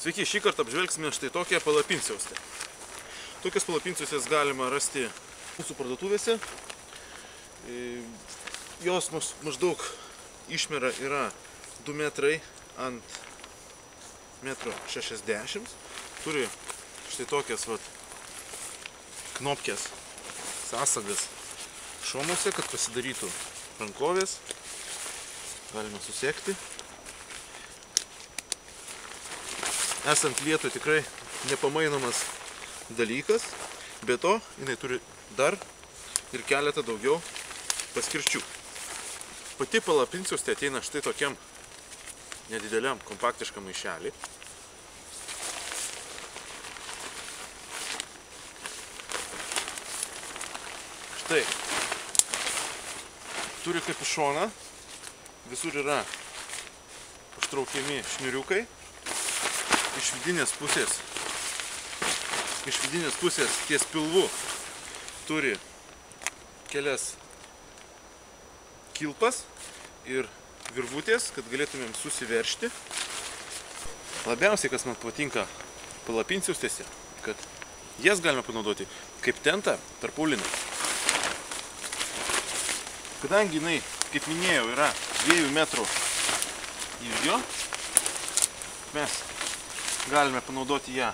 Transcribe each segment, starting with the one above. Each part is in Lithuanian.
Sveiki, šį kartą apžvelgsime štai tokią palapinsiaustę. Tokias palapinsiaustės galima rasti mūsų parduotuvėse. Jos maždaug išmera yra 2 metrai ant 1,60 m. Turi štai tokias knopkės, sąsagas šonuose, kad pasidarytų rankovės. Galima susekti. Esant lietui tikrai nepamainomas dalykas, be to jinai turi dar ir keletą daugiau paskirčių. Pati palapinsiaustė ateina štai tokiam nedideliam kompaktiškam maišelį. Štai, turi kapišoną, visur yra užtraukiami šniuriukai. Iš vidinės pusės ties pilvu turi kelias kilpas ir virvutės, kad galėtumėm susiveržti. Labiausiai, kas man patinka palapinsiaustėse, kad jas galima panaudoti kaip tentą tarpaulinę. Kadangi jinai, kaip minėjau, yra 2 metrų ilgio, mes galime panaudoti ją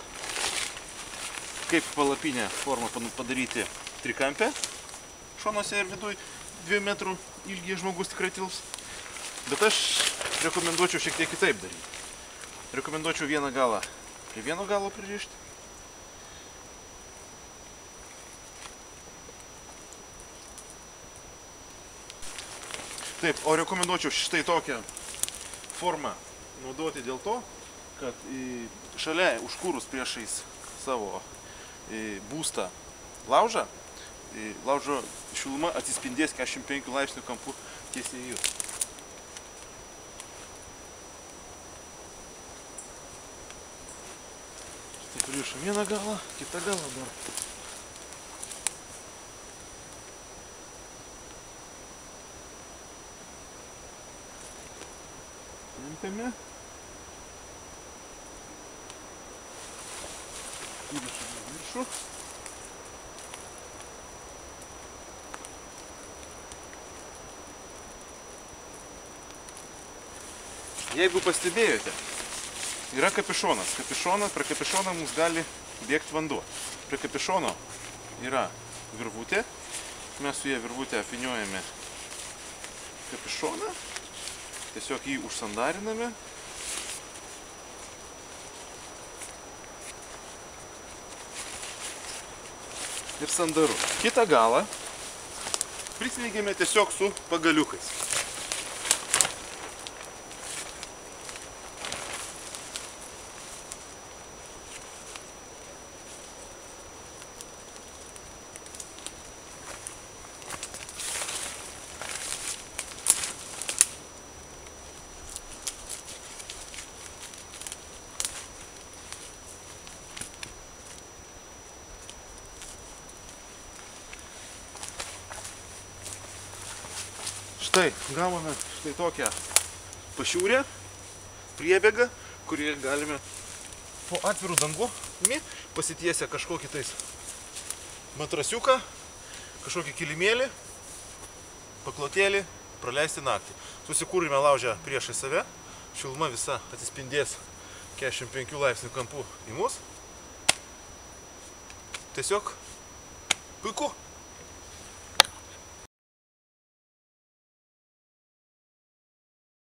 kaip palapinę formą padaryti trikampę. Šonuose ir viduj 2 metrų ilgį žmogus tikrai tilps. Bet aš rekomenduočiau šiek tiek kitaip daryti. Rekomenduočiau vieną galą prie vieno galo pririšti. Taip, o rekomenduočiau štai tokią formą naudoti dėl to, kad šalia užkūrus priešais savo būstą laužą, laužo šiluma atsispindės 45 laipsnių kampu tiesiai į jūs. Štai pririšam vieną galą, kitą galą dar. Tempiame. Įrišame į viršų. Jeigu pastebėjote, yra kapišonas. Prie kapišono mums gali bėgti vanduo. Prie kapišono yra virvutė. Mes su ją virvutę apvyniojame kapišoną. Tiesiog jį užsandariname. Ir sandaru. Kitą galą prismeigėme tiesiog su pagaliukais. Štai, gavome štai tokią pašiūrę, priebėgą, kurį galime po atvirų dangumi pasitiesę kažkokį tais matrasiuką, kažkokį kilimėlį, paklotėlį, praleisti naktį. Susikūrime laužę priešai save, šiluma visa atsispindės 45 laipsnių kampu į mus. Tiesiog puiku.